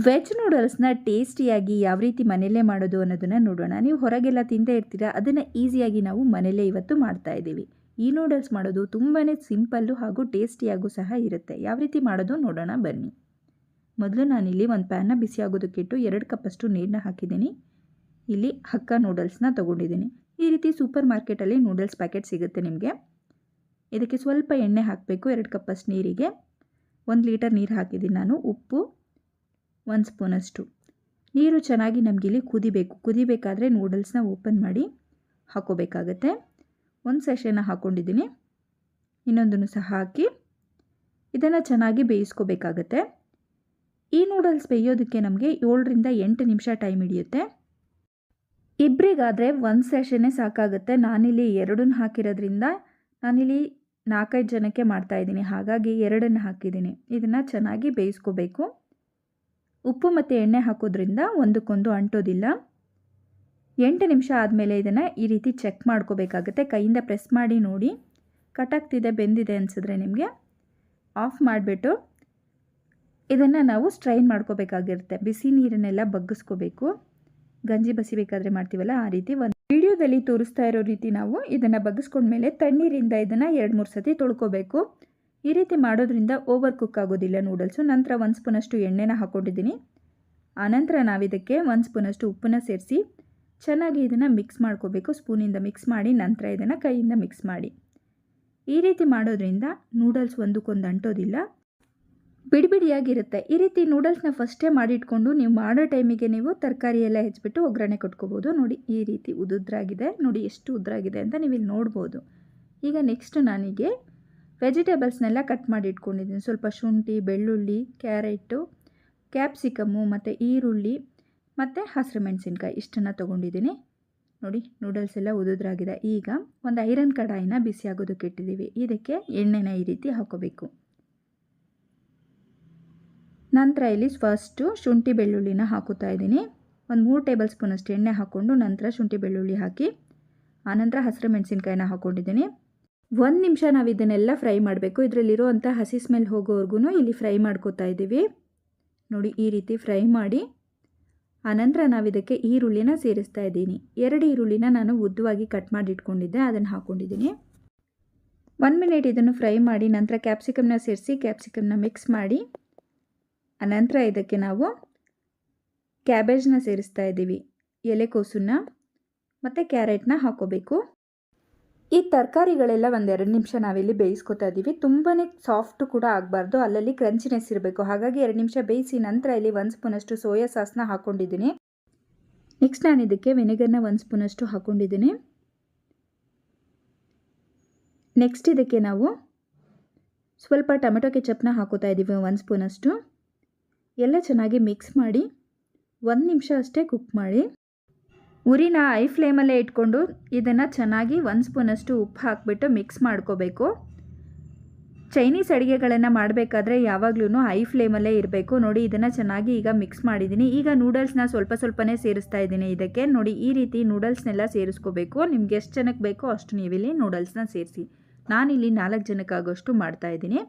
Veg ನೂಡಲ್ಸ್ನ ಟೇಸ್ಟಿಯಾಗಿ ಯಾವ ರೀತಿ ಮನೆಯಲ್ಲೇ ಮಾಡೋದು ಅನ್ನೋದನ್ನು ನೋಡೋಣ. ನೀವು ಹೊರಗೆಲ್ಲ ತಿಂದೇ ಇರ್ತೀರಾ, ಅದನ್ನು ಈಸಿಯಾಗಿ ನಾವು ಮನೆಯಲ್ಲೇ ಇವತ್ತು ಮಾಡ್ತಾ ಇದ್ದೀವಿ. ಈ ನೂಡಲ್ಸ್ ಮಾಡೋದು ತುಂಬಾ ಸಿಂಪಲ್ಲು ಹಾಗೂ ಟೇಸ್ಟಿಯಾಗೂ ಸಹ ಇರುತ್ತೆ. ಯಾವ ರೀತಿ ಮಾಡೋದು ನೋಡೋಣ ಬನ್ನಿ. ಮೊದಲು ನಾನಿಲ್ಲಿ ಒಂದು ಪ್ಯಾನ್ನ ಬಿಸಿ ಆಗೋದಕ್ಕಿಟ್ಟು 2 ಕಪ್ಪಷ್ಟು ನೀರನ್ನ ಹಾಕಿದ್ದೀನಿ. ಇಲ್ಲಿ ಹಕ್ಕ ನೂಡಲ್ಸ್ನ ತೊಗೊಂಡಿದ್ದೀನಿ. ಈ ರೀತಿ ಸೂಪರ್ ಮಾರ್ಕೆಟಲ್ಲಿ ನೂಡಲ್ಸ್ ಪ್ಯಾಕೆಟ್ ಸಿಗುತ್ತೆ ನಿಮಗೆ. ಇದಕ್ಕೆ ಸ್ವಲ್ಪ ಎಣ್ಣೆ ಹಾಕಬೇಕು. 2 ಕಪ್ಪಷ್ಟು ನೀರಿಗೆ 1 ಲೀಟರ್ ನೀರು ಹಾಕಿದ್ದೀನಿ ನಾನು. ಉಪ್ಪು 1 ಸ್ಪೂನಷ್ಟು. ನೀರು ಚೆನ್ನಾಗಿ ನಮಗಿಲ್ಲಿ ಕುದಿಬೇಕಾದ್ರೆ ನೂಡಲ್ಸ್ನ ಓಪನ್ ಮಾಡಿ ಹಾಕೋಬೇಕಾಗತ್ತೆ. 1 ಸೆಷನ್ನ ಹಾಕ್ಕೊಂಡಿದ್ದೀನಿ. ಇನ್ನೊಂದನ್ನು ಸಹ ಹಾಕಿ ಇದನ್ನು ಚೆನ್ನಾಗಿ ಬೇಯಿಸ್ಕೋಬೇಕಾಗತ್ತೆ. ಈ ನೂಡಲ್ಸ್ ಬೇಯೋದಕ್ಕೆ ನಮಗೆ 7 ರಿಂದ 8 ನಿಮಿಷ ಟೈಮ್ ಹಿಡಿಯುತ್ತೆ. ಇಬ್ಬರಿಗಾದರೆ 1 ಸೆಷನ್ನೇ ಸಾಕಾಗುತ್ತೆ. ನಾನಿಲ್ಲಿ 2 ಹಾಕಿರೋದ್ರಿಂದ ನಾನಿಲ್ಲಿ 4-5 ಜನಕ್ಕೆ ಮಾಡ್ತಾಯಿದ್ದೀನಿ, ಹಾಗಾಗಿ 2 ಹಾಕಿದ್ದೀನಿ. ಇದನ್ನು ಚೆನ್ನಾಗಿ ಬೇಯಿಸ್ಕೋಬೇಕು. ಉಪ್ಪು ಮತ್ತು ಎಣ್ಣೆ ಹಾಕೋದ್ರಿಂದ ಒಂದಕ್ಕೊಂದು ಅಂಟೋದಿಲ್ಲ. 8 ನಿಮಿಷ ಆದಮೇಲೆ ಇದನ್ನು ಈ ರೀತಿ ಚೆಕ್ ಮಾಡ್ಕೋಬೇಕಾಗುತ್ತೆ. ಕೈಯಿಂದ ಪ್ರೆಸ್ ಮಾಡಿ ನೋಡಿ, ಕಟ್ಟಾಗ್ತಿದೆ, ಬೆಂದಿದೆ ಅನಿಸಿದ್ರೆ ನಿಮಗೆ ಆಫ್ ಮಾಡಿಬಿಟ್ಟು ಇದನ್ನು ನಾವು ಸ್ಟ್ರೈನ್ ಮಾಡ್ಕೋಬೇಕಾಗಿರುತ್ತೆ. ಬಿಸಿ ನೀರನ್ನೆಲ್ಲ ಬಗ್ಗಿಸ್ಕೋಬೇಕು. ಗಂಜಿ ಬಸಿಬೇಕಾದ್ರೆ ಮಾಡ್ತೀವಲ್ಲ ಆ ರೀತಿ. ಒಂದು ವಿಡಿಯೋದಲ್ಲಿ ತೋರಿಸ್ತಾ ಇರೋ ರೀತಿ ನಾವು ಇದನ್ನು ಬಗ್ಗಿಸ್ಕೊಂಡ್ಮೇಲೆ ತಣ್ಣೀರಿಂದ ಇದನ್ನು 2-3 ಸತಿ ತೊಳ್ಕೋಬೇಕು. ಈ ರೀತಿ ಮಾಡೋದ್ರಿಂದ ಓವರ್ ಕುಕ್ ಆಗೋದಿಲ್ಲ ನೂಡಲ್ಸು. ನಂತರ 1 ಸ್ಪೂನಷ್ಟು ಎಣ್ಣೆನ ಹಾಕ್ಕೊಂಡಿದ್ದೀನಿ. ಆನಂತರ ನಾವಿದಕ್ಕೆ 1 ಸ್ಪೂನಷ್ಟು ಉಪ್ಪನ್ನ ಸೇರಿಸಿ ಚೆನ್ನಾಗಿ ಇದನ್ನು ಮಿಕ್ಸ್ ಮಾಡ್ಕೋಬೇಕು. ಸ್ಪೂನಿಂದ ಮಿಕ್ಸ್ ಮಾಡಿ ನಂತರ ಇದನ್ನು ಕೈಯಿಂದ ಮಿಕ್ಸ್ ಮಾಡಿ. ಈ ರೀತಿ ಮಾಡೋದ್ರಿಂದ ನೂಡಲ್ಸ್ ಒಂದಕ್ಕೊಂದು ಅಂಟೋದಿಲ್ಲ, ಬಿಡಿಬಿಡಿಯಾಗಿರುತ್ತೆ. ಈ ರೀತಿ ನೂಡಲ್ಸ್ನ ಫಸ್ಟೇ ಮಾಡಿಟ್ಕೊಂಡು ನೀವು ಮಾಡೋ ಟೈಮಿಗೆ ನೀವು ತರಕಾರಿ ಎಲ್ಲ ಹೆಚ್ಚಿಬಿಟ್ಟು ಒಗ್ಗರಣೆ ಕೊಟ್ಕೋಬೋದು. ನೋಡಿ ಈ ರೀತಿ ಉದುದ್ರಾಗಿದೆ, ನೋಡಿ ಎಷ್ಟು ಉದ್ರಾಗಿದೆ ಅಂತ ನೀವು ಇಲ್ಲಿ ನೋಡ್ಬೋದು. ಈಗ ನೆಕ್ಸ್ಟ್ ನಾನಿಗೆ ವೆಜಿಟೇಬಲ್ಸ್ನೆಲ್ಲ ಕಟ್ ಮಾಡಿ ಇಟ್ಕೊಂಡಿದ್ದೀನಿ. ಸ್ವಲ್ಪ ಶುಂಠಿ, ಬೆಳ್ಳುಳ್ಳಿ, ಕ್ಯಾರೆಟು, ಕ್ಯಾಪ್ಸಿಕಮ್ಮು ಮತ್ತು ಈರುಳ್ಳಿ ಮತ್ತು ಹಸಿರು ಮೆಣಸಿನ್ಕಾಯಿ ಇಷ್ಟನ್ನು ತೊಗೊಂಡಿದ್ದೀನಿ. ನೋಡಿ ನೂಡಲ್ಸ್ ಎಲ್ಲ ಉದುದ್ರಾಗಿದೆ. ಈಗ ಒಂದು ಐರನ್ ಕಡಾಯಿನ ಬಿಸಿ ಆಗೋದಕ್ಕೆ ಇಟ್ಟಿದ್ದೀವಿ. ಇದಕ್ಕೆ ಎಣ್ಣೆನ ಈ ರೀತಿ ಹಾಕೋಬೇಕು. ನಂತರ ಇಲ್ಲಿ ಫಸ್ಟು ಶುಂಠಿ ಬೆಳ್ಳುಳ್ಳಿನ ಹಾಕುತ್ತಾ ಇದ್ದೀನಿ. ಒಂದು 3 ಟೇಬಲ್ ಸ್ಪೂನಷ್ಟು ಎಣ್ಣೆ ಹಾಕ್ಕೊಂಡು ನಂತರ ಶುಂಠಿ ಬೆಳ್ಳುಳ್ಳಿ ಹಾಕಿ ಆನಂತರ ಹಸಿರು ಮೆಣಸಿನ್ಕಾಯಿನ ಹಾಕ್ಕೊಂಡಿದ್ದೀನಿ. 1 ನಿಮಿಷ ನಾವು ಇದನ್ನೆಲ್ಲ ಫ್ರೈ ಮಾಡಬೇಕು. ಇದರಲ್ಲಿರುವಂಥ ಹಸಿ ಸ್ಮೆಲ್ ಹೋಗೋವರೆಗೂ ಇಲ್ಲಿ ಫ್ರೈ ಮಾಡ್ಕೋತಾ ಇದ್ದೀವಿ. ನೋಡಿ ಈ ರೀತಿ ಫ್ರೈ ಮಾಡಿ ಆನಂತರ ನಾವು ಇದಕ್ಕೆ ಈರುಳ್ಳಿನ ಸೇರಿಸ್ತಾ ಇದ್ದೀನಿ. 2 ಈರುಳ್ಳಿನ ನಾನು ಉದ್ದವಾಗಿ ಕಟ್ ಮಾಡಿ ಇಟ್ಕೊಂಡಿದ್ದೆ, ಅದನ್ನು ಹಾಕ್ಕೊಂಡಿದ್ದೀನಿ. 1 ಮಿನಿಟ್ ಇದನ್ನು ಫ್ರೈ ಮಾಡಿ ನಂತರ ಕ್ಯಾಪ್ಸಿಕಮ್ನ ಸೇರಿಸಿ ಕ್ಯಾಪ್ಸಿಕಮ್ನ ಮಿಕ್ಸ್ ಮಾಡಿ ಅನಂತರ ಇದಕ್ಕೆ ನಾವು ಕ್ಯಾಬೇಜ್ನ ಸೇರಿಸ್ತಾ ಇದ್ದೀವಿ. ಎಲೆಕೋಸನ್ನ ಮತ್ತು ಕ್ಯಾರೆಟ್ನ ಹಾಕೋಬೇಕು. ಈ ತರಕಾರಿಗಳೆಲ್ಲ 1-2 ನಿಮಿಷ ನಾವಿಲ್ಲಿ ಬೇಯಿಸ್ಕೊತಾ ಇದ್ದೀವಿ. ತುಂಬಾ ಸಾಫ್ಟು ಕೂಡ ಆಗಬಾರ್ದು, ಅಲ್ಲಲ್ಲಿ ಕ್ರಂಚಿನೆಸ್ ಇರಬೇಕು. ಹಾಗಾಗಿ 2 ನಿಮಿಷ ಬೇಯಿಸಿ ನಂತರ ಇಲ್ಲಿ 1 ಸ್ಪೂನಷ್ಟು ಸೋಯಾ ಸಾಸ್ನ ಹಾಕ್ಕೊಂಡಿದ್ದೀನಿ. ನೆಕ್ಸ್ಟ್ ನಾನು ಇದಕ್ಕೆ ವಿನೆಗರ್ನ 1 ಸ್ಪೂನಷ್ಟು ಹಾಕ್ಕೊಂಡಿದ್ದೀನಿ. ನೆಕ್ಸ್ಟ್ ಇದಕ್ಕೆ ನಾವು ಸ್ವಲ್ಪ ಟೊಮೆಟೊ ಕೆಚಪ್ನ ಹಾಕೋತಾ ಇದ್ದೀವಿ 1 ಸ್ಪೂನಷ್ಟು. ಎಲ್ಲ ಚೆನ್ನಾಗಿ ಮಿಕ್ಸ್ ಮಾಡಿ 1 ನಿಮಿಷ ಅಷ್ಟೇ ಕುಕ್ ಮಾಡಿ. ಉರಿನ ಐ ಫ್ಲೇಮಲ್ಲೇ ಇಟ್ಕೊಂಡು ಇದನ್ನು ಚೆನ್ನಾಗಿ 1 ಸ್ಪೂನಷ್ಟು ಉಪ್ಪು ಹಾಕಿಬಿಟ್ಟು ಮಿಕ್ಸ್ ಮಾಡ್ಕೋಬೇಕು. ಚೈನೀಸ್ ಅಡುಗೆಗಳನ್ನು ಮಾಡಬೇಕಾದ್ರೆ ಯಾವಾಗಲೂ ಐ ಫ್ಲೇಮಲ್ಲೇ ಇರಬೇಕು. ನೋಡಿ ಇದನ್ನು ಚೆನ್ನಾಗಿ ಈಗ ಮಿಕ್ಸ್ ಮಾಡಿದ್ದೀನಿ. ಈಗ ನೂಡಲ್ಸ್ನ ಸ್ವಲ್ಪನೇ ಸೇರಿಸ್ತಾ ಇದ್ದೀನಿ ಇದಕ್ಕೆ. ನೋಡಿ ಈ ರೀತಿ ನೂಡಲ್ಸ್ನೆಲ್ಲ ಸೇರಿಸ್ಕೋಬೇಕು. ನಿಮ್ಗೆ ಎಷ್ಟು ಜನಕ್ಕೆ ಬೇಕೋ ಅಷ್ಟು ನೀವಿಲ್ಲಿ ನೂಡಲ್ಸ್ನ ಸೇರಿಸಿ. ನಾನಿಲ್ಲಿ 4 ಜನಕ್ಕಾಗೋಷ್ಟು ಮಾಡ್ತಾಯಿದ್ದೀನಿ.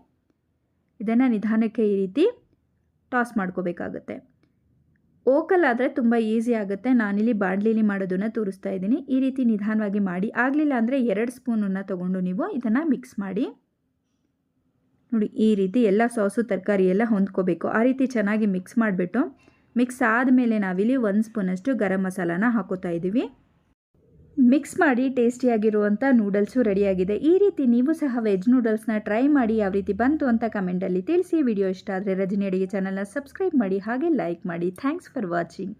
ಇದನ್ನು ನಿಧಾನಕ್ಕೆ ಈ ರೀತಿ ಟಾಸ್ ಮಾಡ್ಕೋಬೇಕಾಗತ್ತೆ. ಓಕಲ್ ಆದರೆ ತುಂಬ ಈಸಿ ಆಗುತ್ತೆ. ನಾನಿಲ್ಲಿ ಬಾಣಲಿಲಿ ಮಾಡೋದನ್ನು ತೋರಿಸ್ತಾ ಇದ್ದೀನಿ. ಈ ರೀತಿ ನಿಧಾನವಾಗಿ ಮಾಡಿ. ಆಗಲಿಲ್ಲ ಅಂದರೆ 2 ಸ್ಪೂನನ್ನು ತೊಗೊಂಡು ನೀವು ಇದನ್ನು ಮಿಕ್ಸ್ ಮಾಡಿ. ನೋಡಿ ಈ ರೀತಿ ಎಲ್ಲ ಸಾಸು ತರಕಾರಿ ಎಲ್ಲ ಹೊಂದ್ಕೋಬೇಕು. ಆ ರೀತಿ ಚೆನ್ನಾಗಿ ಮಿಕ್ಸ್ ಮಾಡಿಬಿಟ್ಟು ಮಿಕ್ಸ್ ಆದಮೇಲೆ ನಾವಿಲ್ಲಿ 1 ಸ್ಪೂನಷ್ಟು ಗರಂ ಮಸಾಲಾನ ಹಾಕೋತಾ ಇದ್ದೀವಿ. ಮಿಕ್ಸ್ ಮಾಡಿ ಟೇಸ್ಟಿಯಾಗಿರುವಂಥ ನೂಡಲ್ಸು ರೆಡಿಯಾಗಿದೆ. ಈ ರೀತಿ ನೀವು ಸಹ ವೆಜ್ ನೂಡಲ್ಸ್ನ ಟ್ರೈ ಮಾಡಿ ಯಾವ ರೀತಿ ಬಂತು ಅಂತ ಕಮೆಂಟಲ್ಲಿ ತಿಳಿಸಿ. ವಿಡಿಯೋ ಇಷ್ಟ ಆದರೆ ರಜನಿ ಅಡುಗೆ ಚಾನಲ್ನ ಸಬ್ಸ್ಕ್ರೈಬ್ ಮಾಡಿ ಹಾಗೆ ಲೈಕ್ ಮಾಡಿ. Thanks for watching.